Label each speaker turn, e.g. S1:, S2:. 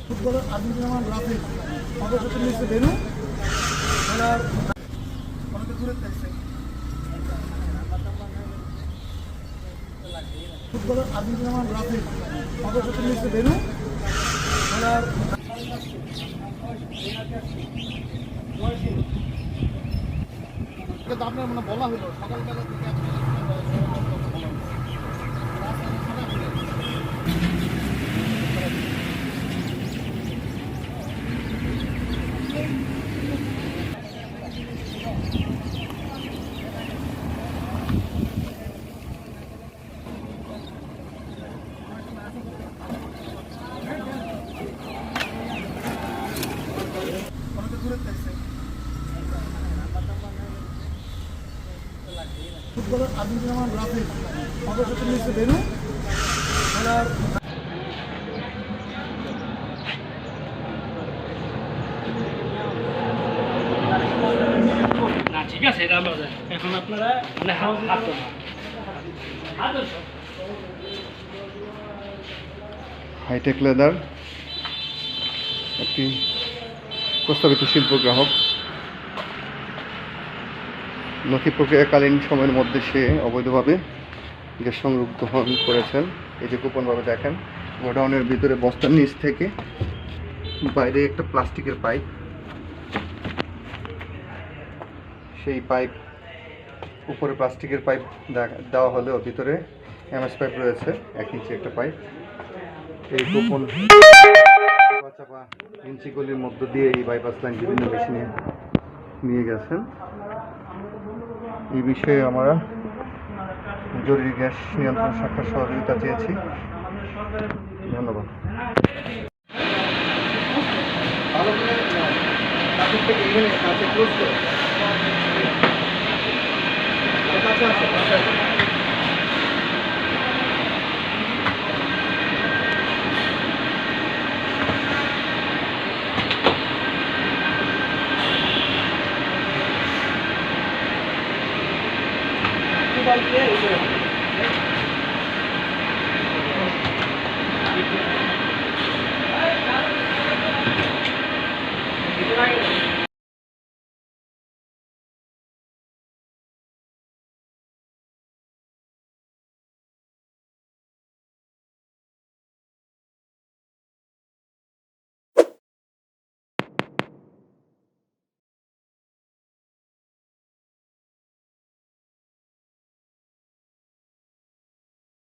S1: Footballer Adil Rahman Rafi অবসর নিচ্ছে বেনু ওনার অনেকে দূরে থাকছে। ফুটবলার আদিল রহমান রাফি অবসর নিচ্ছে বেনু ওনার আপনার মানে বলা হলো সকালবেলা থেকে ফুটবলার আদিল রহমান রাফি অবসর নিচ্ছে বেনু ওনার
S2: না ঠিক আছে এটা আমরা এখন আপনারা মানে
S3: হাইটেক লেদার একটি প্রস্তাবিত শিল্প গ্রাহক নথি প্রক্রিয়াকালীন সময়ের মধ্যে সে অবৈধভাবে গ্যাস সংযোগ গ্রহণ করেছেন। এই যে গোপনভাবে দেখেন গোডাউনের ভিতরে বস্তার নিচ থেকে বাইরে একটা প্লাস্টিকের পাইপ, সেই পাইপ উপরে প্লাস্টিকের পাইপ দেওয়া হলেও ভিতরে এমএস পাইপ রয়েছে, 1 ইঞ্চি একটা পাইপ। এই গোপন চাপা ইঞ্চিগুলির মধ্য দিয়ে এই বাইপাস লাইন বিভিন্ন মেশিনে নিয়ে গেছেন। এই বিষয়ে আমরা জরুরি গ্যাস নিয়ন্ত্রণ শাখার সহযোগিতা চেয়েছি। ধন্যবাদ।
S2: Itu lagi.